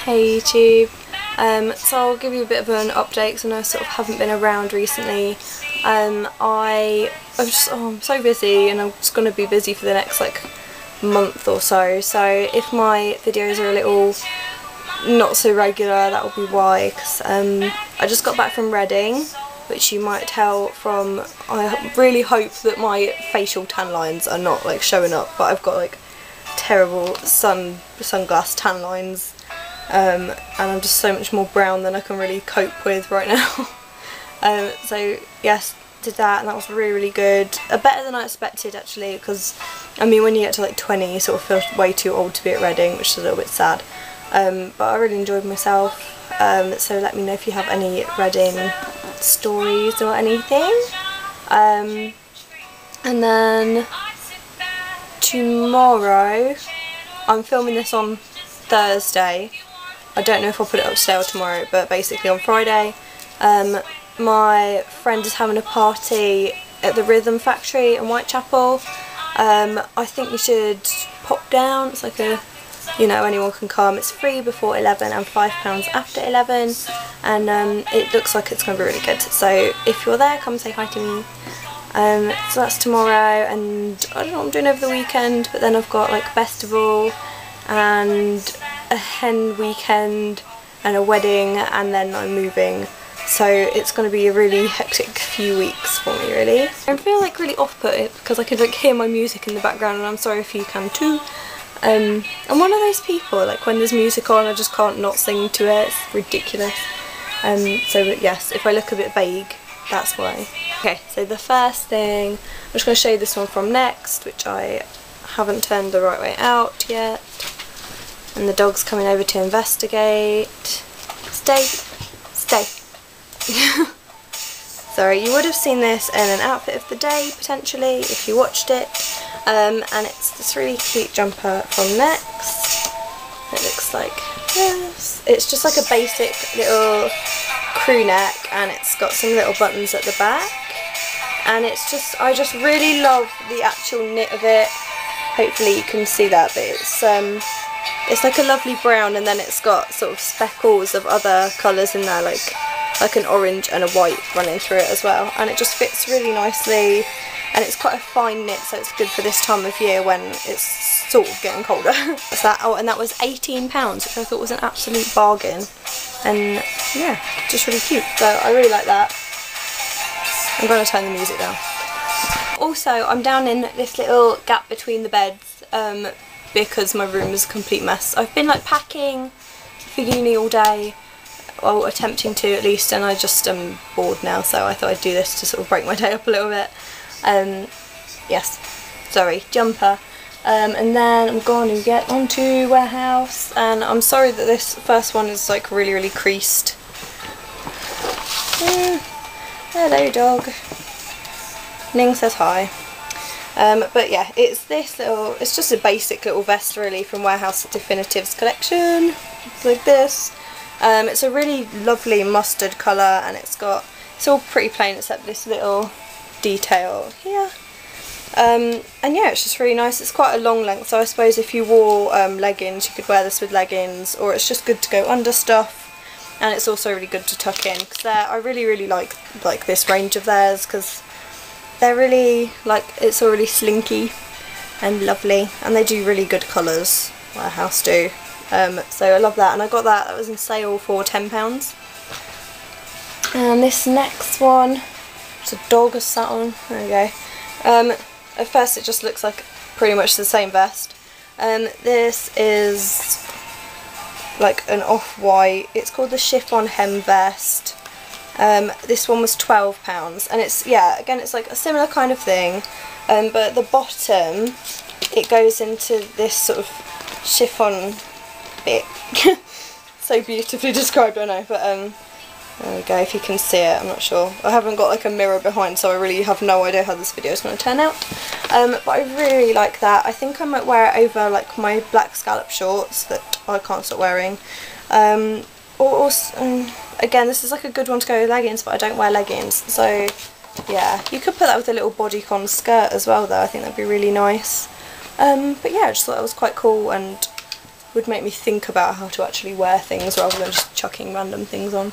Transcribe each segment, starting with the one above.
Hey YouTube. So I'll give you a bit of an update because I know I sort of haven't been around recently. I'm so busy, and I'm just going to be busy for the next like month or so. So if my videos are a little not so regular, that will be why. Because I just got back from Reading, which you might tell from. I really hope that my facial tan lines are not like showing up, but I've got like terrible sunglass tan lines. And I'm just so much more brown than I can really cope with right now. So yes, did that, and that was really good. Better than I expected actually, because I mean when you get to like 20 you sort of feel way too old to be at Reading, which is a little bit sad. But I really enjoyed myself. So let me know if you have any Reading stories or anything. And then tomorrow, I'm filming this on Thursday. I don't know if I'll put it up today or tomorrow, but basically on Friday my friend is having a party at the Rhythm Factory in Whitechapel. I think you should pop down. It's like a, you know, anyone can come. It's free before 11 and £5 after 11, and it looks like it's going to be really good. So if you're there, come say hi to me. So that's tomorrow, and I don't know what I'm doing over the weekend, but then I've got like festival and a hen weekend and a wedding, and then I'm moving, so it's going to be a really hectic few weeks for me really. I feel like really off-put because I could like hear my music in the background, and I'm sorry if you can too. I'm one of those people, like when there's music on I just can't not sing to it. It's ridiculous. So yes, if I look a bit vague, that's why. Okay, so the first thing, I'm just going to show you this one from Next, which I haven't turned the right way out yet. And the dog's coming over to investigate. Stay. Stay. Sorry, you would have seen this in an outfit of the day, potentially, if you watched it. And it's this really cute jumper from Next. It looks like this. It's just like a basic little crew neck, and it's got some little buttons at the back. And it's just, I just really love the actual knit of it. Hopefully you can see that, but it's like a lovely brown, and then it's got sort of speckles of other colours in there, like an orange and a white running through it as well, and it just fits really nicely, and it's quite a fine knit, so it's good for this time of year when it's sort of getting colder. That's that. Oh, and that was £18, which I thought was an absolute bargain, and yeah, just really cute, so I really like that. I'm going to turn the music down. Also, I'm down in this little gap between the beds, because my room is a complete mess. I've been like packing for uni all day, well attempting to at least, and I just am bored now, so I thought I'd do this to sort of break my day up a little bit. Yes, sorry, jumper. And then I'm going to get onto Warehouse, and I'm sorry that this first one is like really creased. Hello dog. Ning says hi. But yeah, it's this little, it's just a basic little vest really from Warehouse Definitives collection. It's like this. It's a really lovely mustard colour, and it's all pretty plain except this little detail here. And yeah, it's just really nice. It's quite a long length, so I suppose if you wore leggings you could wear this with leggings, or it's just good to go under stuff. And it's also really good to tuck in, because I really like this range of theirs, because they're really, like, it's all really slinky and lovely, and they do really good colours, Warehouse do. So I love that, and I got that was in sale for £10. And this next one, it's a dog has sat on, there we go. At first it just looks like pretty much the same vest. This is like an off-white, it's called the chiffon hem vest. This one was £12, and it's, yeah, again it's like a similar kind of thing, but at the bottom it goes into this sort of chiffon bit. So beautifully described, I know, but there we go, if you can see it. I'm not sure, I haven't got like a mirror behind, so I really have no idea how this video is going to turn out. But I really like that. I think I might wear it over like my black scallop shorts that I can't stop wearing. Again, this is like a good one to go with leggings, but I don't wear leggings, so yeah, you could put that with a little bodycon skirt as well though. I think that'd be really nice. But yeah, I just thought it was quite cool, and would make me think about how to actually wear things rather than just chucking random things on.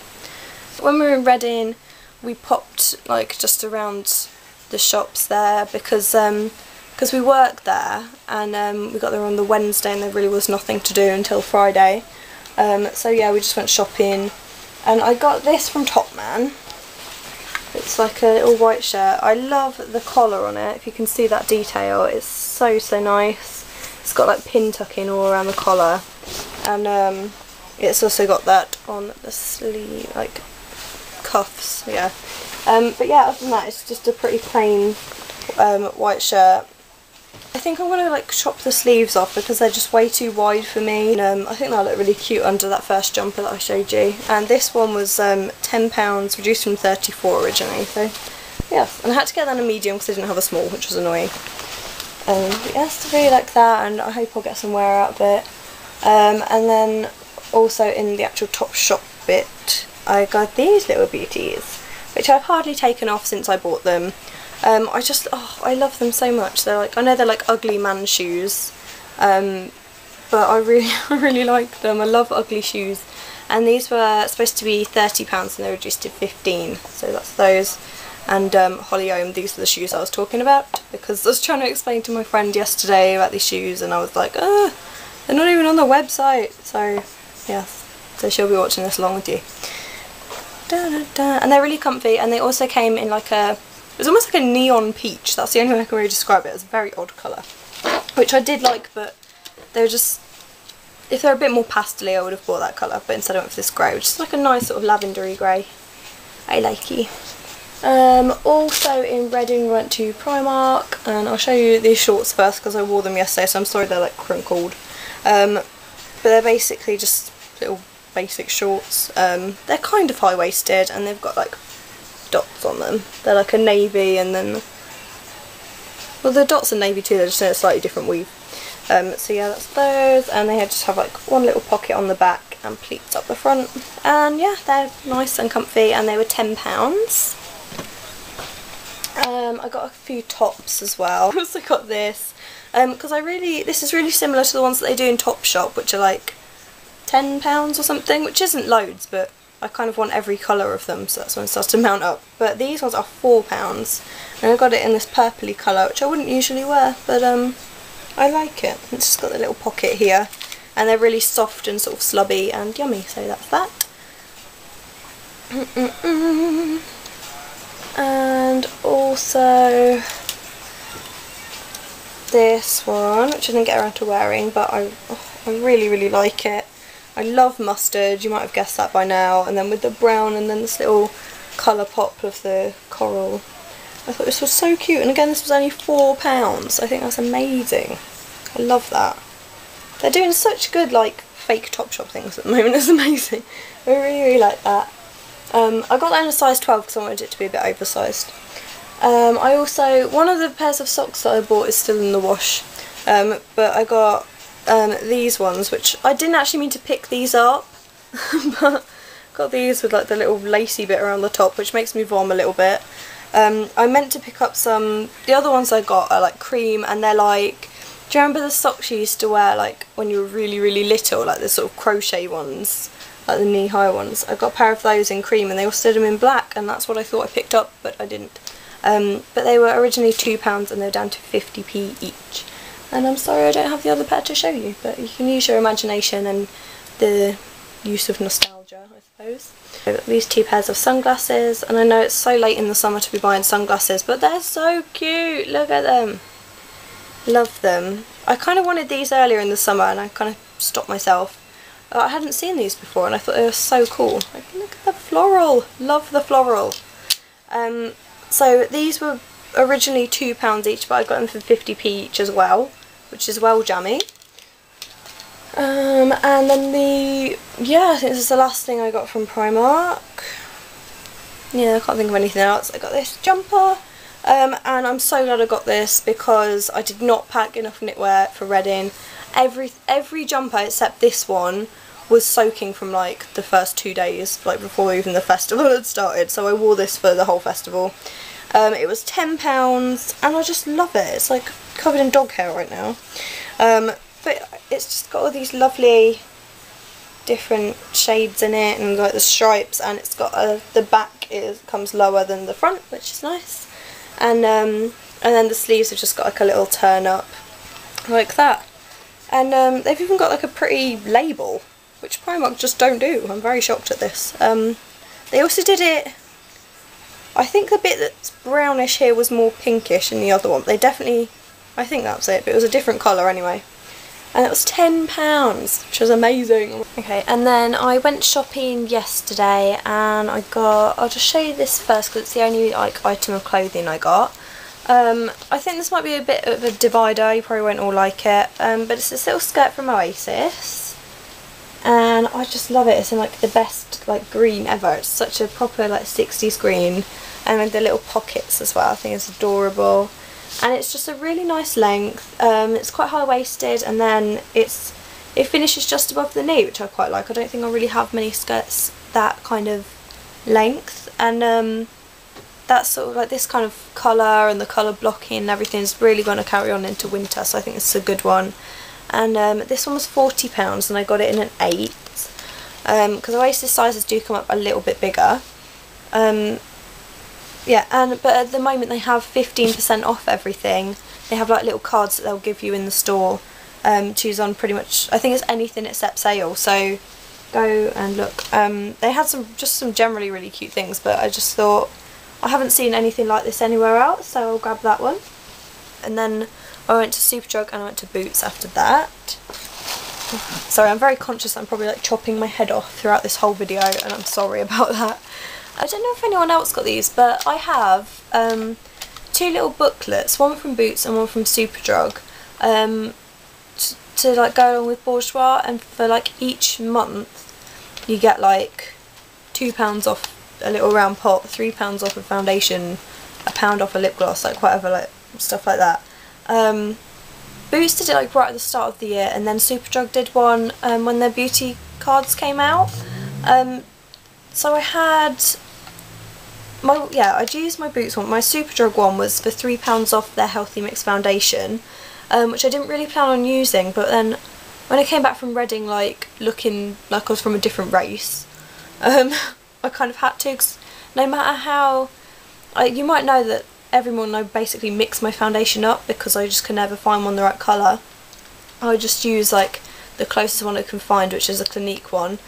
When we were in Reading, we popped like just around the shops there because we worked there, and we got there on the Wednesday and there really was nothing to do until Friday. So yeah, we just went shopping, and I got this from Topman. It's like a little white shirt. I love the collar on it. If you can see that detail, it's so nice. It's got like pin tucking all around the collar, and it's also got that on the sleeve, like cuffs. Yeah. But yeah, other than that, it's just a pretty plain white shirt. I think I'm going to like chop the sleeves off because they're just way too wide for me. I think they'll look really cute under that first jumper that I showed you. And this one was £10, reduced from 34 originally. So yeah, and I had to get that in a medium because I didn't have a small, which was annoying. Yes, I really like that, and I hope I'll get some wear out of it. And then also in the actual Topshop bit, I got these little beauties, which I've hardly taken off since I bought them. I love them so much. They're like, I know they're like ugly man shoes, but I really like them. I love ugly shoes. And these were supposed to be £30 and they reduced to 15, so that's those. And Holly Ohm, these are the shoes I was talking about, because I was trying to explain to my friend yesterday about these shoes and I was like, they're not even on the website. So yeah, so she'll be watching this along with you. And they're really comfy, and they also came in like it was almost like a neon peach. That's the only way I can really describe it. It's a very odd colour, which I did like, but they're just, if they're a bit more pastel-y I would have bought that colour, but instead I went for this grey, which is like a nice sort of lavendery grey. I like it. Also in Reading we went to Primark, and I'll show you these shorts first because I wore them yesterday, so I'm sorry they're like crinkled. But they're basically just little basic shorts. They're kind of high-waisted and they've got like dots on them. They're like a navy, and then, well, the dots are navy too, they're just in a slightly different weave. So yeah, that's those, and they just have like one little pocket on the back and pleats up the front, and yeah, they're nice and comfy, and they were £10. I got a few tops as well. I also got this because this is really similar to the ones that they do in Topshop, which are like £10 or something, which isn't loads, but I kind of want every colour of them, so that's when it starts to mount up. But these ones are £4, and I got it in this purpley colour, which I wouldn't usually wear, but I like it. It's just got the little pocket here, and they're really soft and sort of slubby and yummy, so that's that. And also this one, which I didn't get around to wearing, but I really like it. I love mustard, you might have guessed that by now, and then with the brown and then this little colour pop of the coral. I thought this was so cute, and again this was only £4. I think that's amazing. I love that. They're doing such good like fake Topshop things at the moment, it's amazing. I really like that. I got that in a size 12 because I wanted it to be a bit oversized. I also, one of the pairs of socks that I bought is still in the wash, but I got these ones, which I didn't actually mean to pick these up, but got these with like the little lacy bit around the top, which makes me vom a little bit. I meant to pick up some, the other ones I got are like cream, and they're like, do you remember the socks you used to wear like when you were really little, like the sort of crochet ones, like the knee-high ones? I got a pair of those in cream, and they also did them in black, and that's what I thought I picked up, but I didn't. But they were originally £2 and they're down to 50p each. And I'm sorry I don't have the other pair to show you, but you can use your imagination and the use of nostalgia, I suppose. I got these two pairs of sunglasses, and I know it's so late in the summer to be buying sunglasses, but they're so cute, look at them. Love them. I kind of wanted these earlier in the summer and I kind of stopped myself. I hadn't seen these before and I thought they were so cool. Like, look at the floral, love the floral. So these were originally £2 each, but I got them for 50p each as well, which is well jammy. And then I think this is the last thing I got from Primark. Yeah, I can't think of anything else. I got this jumper, and I'm so glad I got this because I did not pack enough knitwear for Reading. Every jumper except this one was soaking from like the first 2 days, like before even the festival had started, so I wore this for the whole festival. It was £10 and I just love it. It's like covered in dog hair right now. but it's just got all these lovely different shades in it, and like the stripes, and it's got the back comes lower than the front, which is nice, and then the sleeves have just got like a little turn up like that, and they've even got like a pretty label, which Primark just don't do. I'm very shocked at this. They also did it, I think the bit that's brownish here was more pinkish in the other one. They definitely, I think that's it, but it was a different colour anyway. And it was £10, which was amazing. Okay, and then I went shopping yesterday, and I got, I'll just show you this first because it's the only like item of clothing I got. I think this might be a bit of a divider, you probably won't all like it, but it's this little skirt from Oasis, and I just love it. It's in like the best like green ever. It's such a proper like 60s green, and with the little pockets as well. I think it's adorable. And it's just a really nice length. It's quite high-waisted, and then it finishes just above the knee, which I quite like. I don't think I really have many skirts that kind of length, and that's sort of like this kind of colour, and the colour blocking and everything is really going to carry on into winter, so I think this is a good one. And this one was £40, and I got it in an 8, because Oasis sizes do come up a little bit bigger. Yeah, but at the moment they have 15% off everything. They have like little cards that they'll give you in the store. Choose on pretty much, I think it's anything except sale. So go and look. They had just some generally really cute things, but I just thought I haven't seen anything like this anywhere else, so I'll grab that one. And then I went to Superdrug and I went to Boots after that. Sorry, I'm very conscious I'm probably like chopping my head off throughout this whole video, and I'm sorry about that. I don't know if anyone else got these, but I have 2 little booklets, one from Boots and one from Superdrug, to like go along with Bourjois, and for like each month you get like £2 off a little round pot, £3 off a foundation, £1 off a lip gloss, like whatever, like stuff like that. Boots did it like right at the start of the year, and then Superdrug did one when their beauty cards came out. So I had I'd used my Boots one. My Superdrug one was for £3 off their Healthy Mix foundation, which I didn't really plan on using, but then when I came back from Reading like looking like I was from a different race, I kind of had to, because no matter how, you might know that every morning I basically mix my foundation up because I just can never find one the right colour. I just use like the closest one I can find, which is a Clinique one,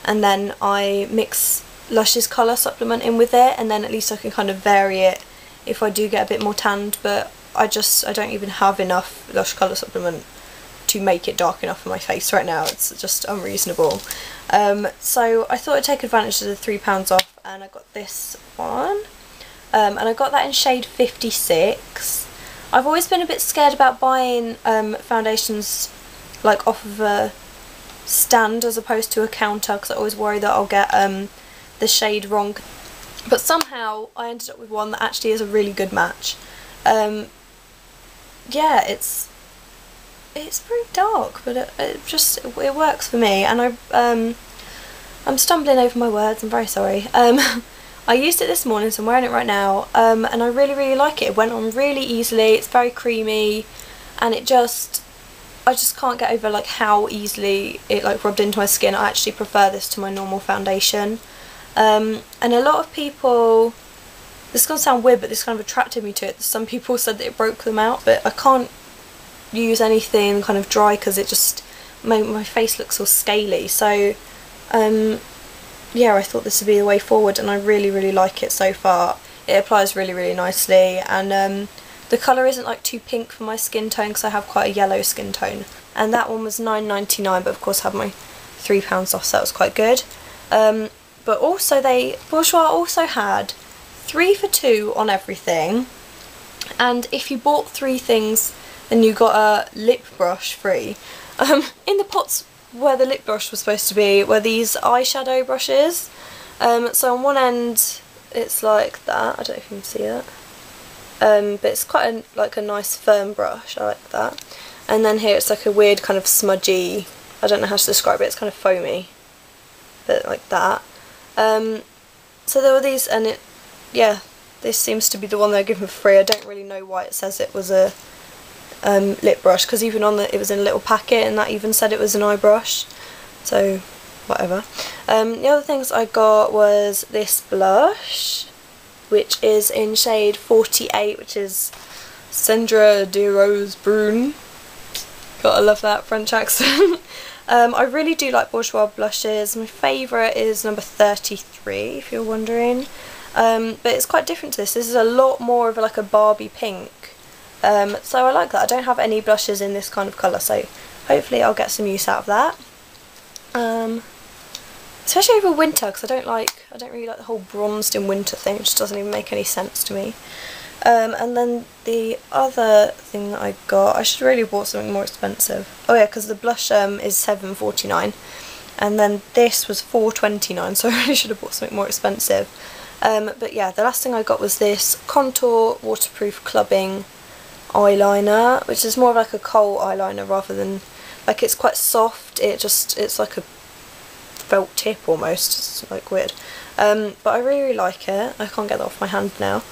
and then I mix Lush's colour supplement in with it, and then at least I can kind of vary it if I do get a bit more tanned, but I don't even have enough Lush colour supplement to make it dark enough for my face right now. It's just unreasonable. So I thought I'd take advantage of the £3 off, and I got this one, and I got that in shade 56. I've always been a bit scared about buying foundations like off of a stand as opposed to a counter, because I always worry that I'll get the shade wrong, but somehow I ended up with one that actually is a really good match. Yeah, it's pretty dark, but it works for me, and I'm stumbling over my words, I'm very sorry. I used it this morning, so I'm wearing it right now, and I really like it. It went on really easily, it's very creamy, and I just can't get over like how easily it like rubbed into my skin. I actually prefer this to my normal foundation. And a lot of people, this is going to sound weird, but this kind of attracted me to it. Some people said that it broke them out, but I can't use anything kind of dry because it just, my face looks all scaly. So yeah, I thought this would be the way forward, and I really like it so far. It applies really nicely, and the colour isn't like too pink for my skin tone because I have quite a yellow skin tone. And that one was £9.99, but of course I had my £3 off, so that was quite good. But also Bourjois also had 3 for 2 on everything, and if you bought 3 things then you got a lip brush free. In the pots where the lip brush was supposed to be were these eyeshadow brushes. So on one end it's like that, I don't know if you can see that, but it's quite like a nice firm brush, I like that. And then here it's like a weird kind of smudgy, I don't know how to describe it, it's kind of foamy, but like that. So there were these, and yeah, this seems to be the one they're giving for free. I don't really know why it says it was a lip brush, because even on it was in a little packet, and that even said it was an eye brush, so whatever. The other things I got was this blush, which is in shade 48, which is Cendra de Rose Brune. Gotta love that French accent. I really do like Bourjois blushes. My favourite is number 33, if you're wondering. But it's quite different to this. This is a lot more of like a Barbie pink. So I like that. I don't have any blushes in this kind of colour, so hopefully I'll get some use out of that. Especially over winter, because I don't really like the whole bronzed in winter thing. It just doesn't even make any sense to me. And then the other thing that I got, I should really have bought something more expensive. Oh yeah, because the blush is £7.49, and then this was £4.29, so I really should have bought something more expensive. But yeah, the last thing I got was this Contour Waterproof Clubbing eyeliner, which is more of like a kohl eyeliner rather than, like, it's quite soft. It's like a felt tip almost. It's like weird. But I really like it. I can't get that off my hand now.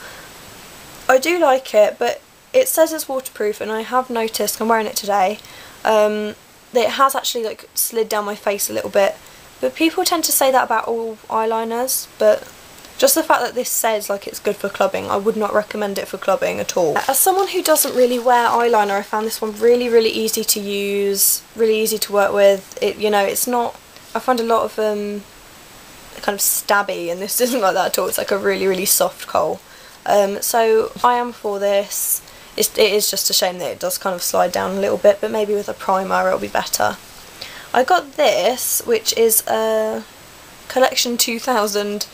I do like it, but it says it's waterproof, and I have noticed, I'm wearing it today, that it has actually like slid down my face a little bit. But people tend to say that about all eyeliners, but just the fact that this says like it's good for clubbing, I would not recommend it for clubbing at all. As someone who doesn't really wear eyeliner, I found this one really, really easy to use, really easy to work with. You know, it's not, I find a lot of kind of stabby, and this isn't like that at all. It's like a really, really soft kohl. So I am for this. It is just a shame that it does kind of slide down a little bit, but maybe with a primer it'll be better. I got this, which is a Collection 2000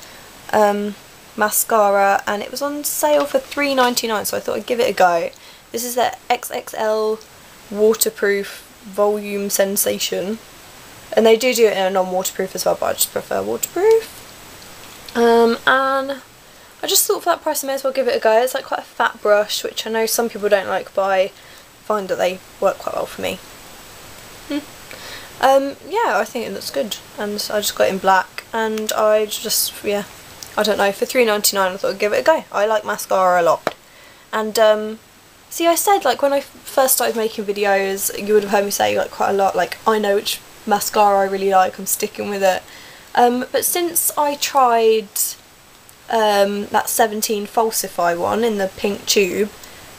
mascara, and it was on sale for £3.99, so I thought I'd give it a go. This is the XXL Waterproof Volume Sensation, and they do it in a non-waterproof as well, but I just prefer waterproof. And I just thought for that price I may as well give it a go. It's like quite a fat brush, which I know some people don't like, but I find that they work quite well for me. Yeah, I think it looks good, and I just got it in black, and I just, yeah, I don't know, for £3.99 I thought I'd give it a go. I like mascara a lot. And see, I said, like, when I first started making videos, you would have heard me say like quite a lot, like, I know which mascara I really like, I'm sticking with it. But since I tried that 17 Falsify one in the pink tube,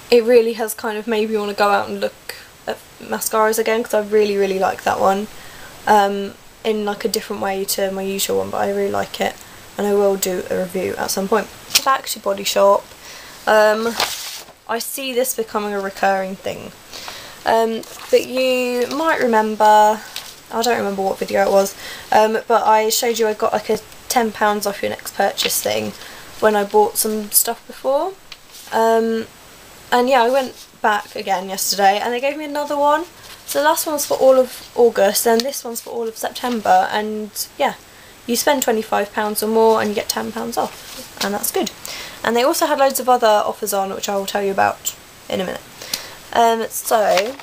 it really has kind of made me want to go out and look at mascaras again, because I really, really like that one, in like a different way to my usual one, but I really like it, and I will do a review at some point. Back to Body Shop. I see this becoming a recurring thing, but you might remember, I don't remember what video it was, but I showed you I got like a £10 off your next purchase thing when I bought some stuff before, and yeah, I went back again yesterday and they gave me another one. So the last one's for all of August and this one's for all of September, and yeah, you spend £25 or more and you get £10 off, and that's good. And they also had loads of other offers on, which I will tell you about in a minute. So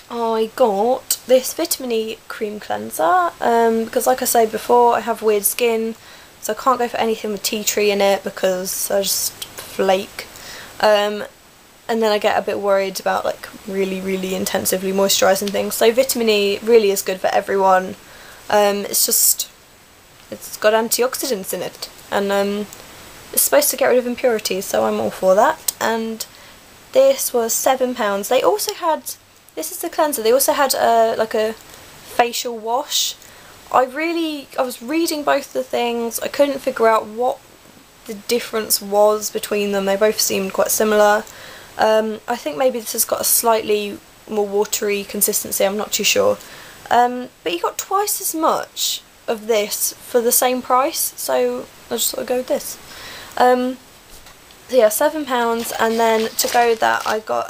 I got this Vitamin E cream cleanser, because like I said before, I have weird skin, so I can't go for anything with tea tree in it because I just flake. And then I get a bit worried about like really, really intensively moisturising things. So Vitamin E really is good for everyone. It's got antioxidants in it, and it's supposed to get rid of impurities, so I'm all for that. And this was £7. They also had, this is the cleanser, they also had like a facial wash. I was reading both the things, I couldn't figure out what the difference was between them. They both seemed quite similar. I think maybe this has got a slightly more watery consistency, I'm not too sure. But you got twice as much of this for the same price, so I just thought I'd go with this. So yeah, £7, and then to go with that I got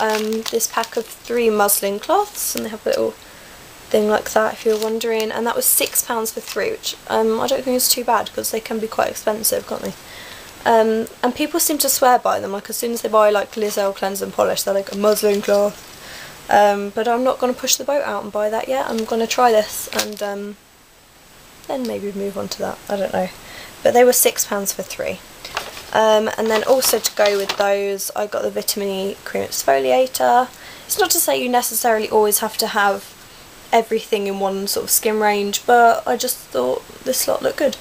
this pack of 3 muslin cloths, and they have a little thing like that if you're wondering, and that was £6 for 3, which I don't think is too bad because they can be quite expensive, can't they? And people seem to swear by them, like as soon as they buy like Lizelle cleanse and polish they're like a muslin cloth. But I'm not going to push the boat out and buy that yet. I'm going to try this and then maybe move on to that, I don't know. But they were £6 for 3. And then also to go with those I got the Vitamin E Cream Exfoliator. It's not to say you necessarily always have to have everything in one sort of skin range, but I just thought this lot looked good.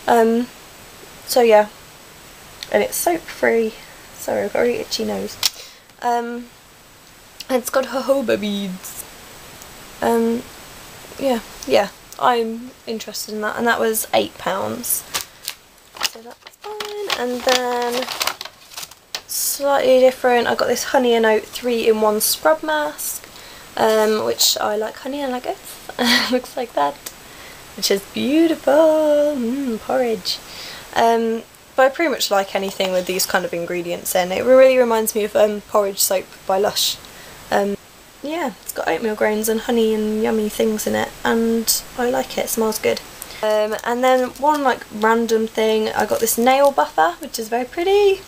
So yeah, and it's soap free. Sorry, I've got a really itchy nose. And it's got jojoba beads. Yeah, I'm interested in that, and that was £8. So that's fine. And then slightly different, I got this Honey and Oat 3-in-1 scrub mask, which I like honey and I like oats. Looks like that, which is beautiful. Porridge. But I pretty much like anything with these kind of ingredients in. It really reminds me of porridge soap by Lush. Yeah, it's got oatmeal grains and honey and yummy things in it, and I like it. It smells good. And then one like random thing, I got this nail buffer, which is very pretty.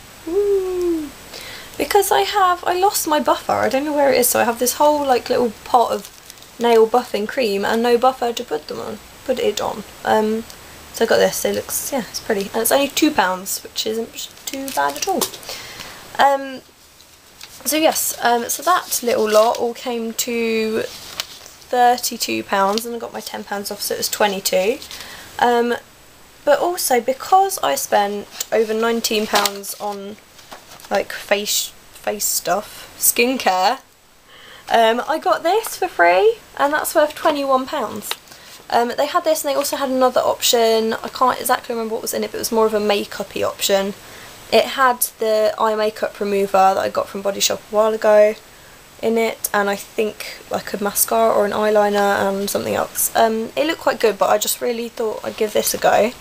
Because I lost my buffer. I don't know where it is, so I have this whole like little pot of nail buffing cream and no buffer to put it on. So I got this. It looks, yeah, it's pretty, and it's only £2, which isn't too bad at all. So yes, so that little lot all came to £32, and I got my £10 off, so it was 22. But also because I spent over £19 on like face stuff, skincare, I got this for free, and that's worth £21. They had this, and they also had another option. I can't exactly remember what was in it, but it was more of a makeup-y option. It had the eye makeup remover that I got from Body Shop a while ago in it, and I think like a mascara or an eyeliner and something else. It looked quite good, but I just really thought I'd give this a go.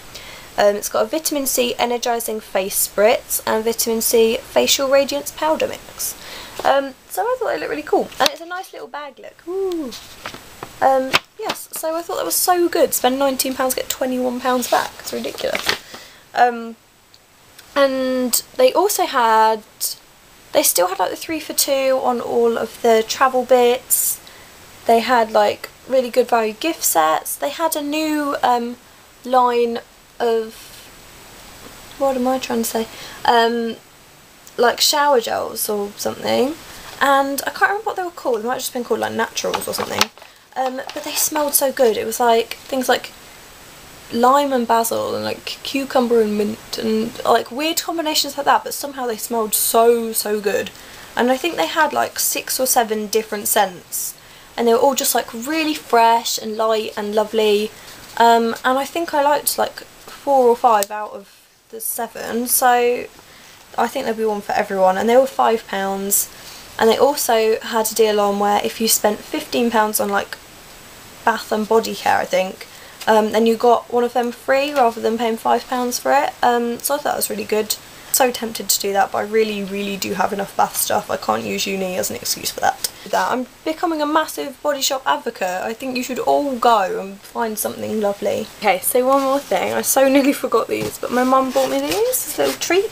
It's got a vitamin C energising face spritz and vitamin C facial radiance powder mix. So I thought it looked really cool, and it's a nice little bag look. Ooh. Yes, so I thought that was so good. Spend £19, get £21 back. It's ridiculous. And they also had, they still had like the 3 for 2 on all of the travel bits. They had like really good value gift sets. They had a new line of, what am I trying to say, like shower gels or something, and I can't remember what they were called. They might have just been called like naturals or something, but they smelled so good. It was like things like lime and basil and like cucumber and mint and like weird combinations like that, but somehow they smelled so good. And I think they had like 6 or 7 different scents, and they were all just like really fresh and light and lovely, and I think I liked like 4 or 5 out of the 7, so I think there'll be one for everyone. And they were £5, and they also had a deal on where if you spent £15 on like bath and body care, I think, then you got one of them free rather than paying £5 for it. So I thought that was really good. So tempted to do that, but I really do have enough bath stuff. I can't use uni as an excuse for that. I'm becoming a massive Body Shop advocate. I think you should all go and find something lovely. Okay, so one more thing. I so nearly forgot these, but my mum bought me these, this little treat.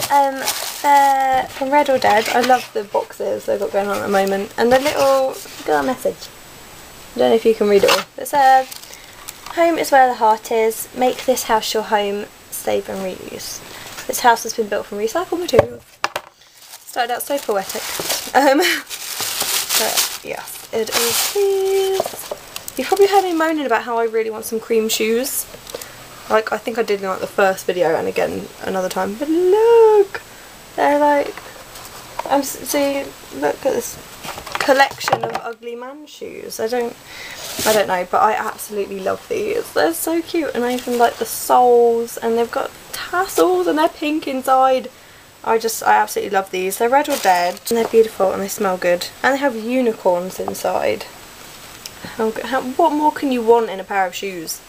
They're from Red or Dead. I love the boxes they've got going on at the moment. And the little, look at that message. I don't know if you can read it all. It says, "Home is where the heart is. Make this house your home. Save and reuse. This house has been built from recycled materials." Started out so poetic. But yeah, it is these. You've probably heard me moaning about how I really want some cream shoes. Like, I think I did in like the first video and again another time. But look! They're like... see, look at this collection of ugly man shoes. I don't know, but I absolutely love these. They're so cute, and I even like the soles, and they've got tassels and they're pink inside. I absolutely love these. They're Red or Dead, and they're beautiful and they smell good, and they have unicorns inside. What more can you want in a pair of shoes?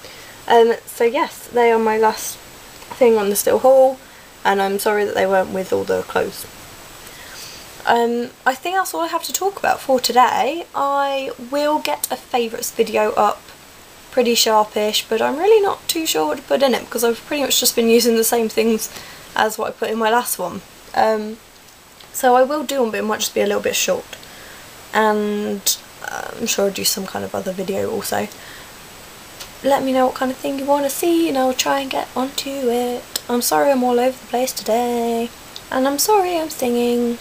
So yes, they are my last thing on the still haul, and I'm sorry that they weren't with all the clothes. I think that's all I have to talk about for today. I will get a favourites video up pretty sharpish, but I'm really not too sure what to put in it because I've pretty much just been using the same things as what I put in my last one. So I will do one, but it might just be a little bit short, and I'm sure I'll do some kind of other video also. Let me know what kind of thing you want to see and I'll try and get onto it. I'm sorry I'm all over the place today, and I'm sorry I'm singing.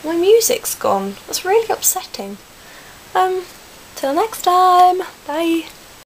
my music's gone. That's really upsetting. Till next time. Bye.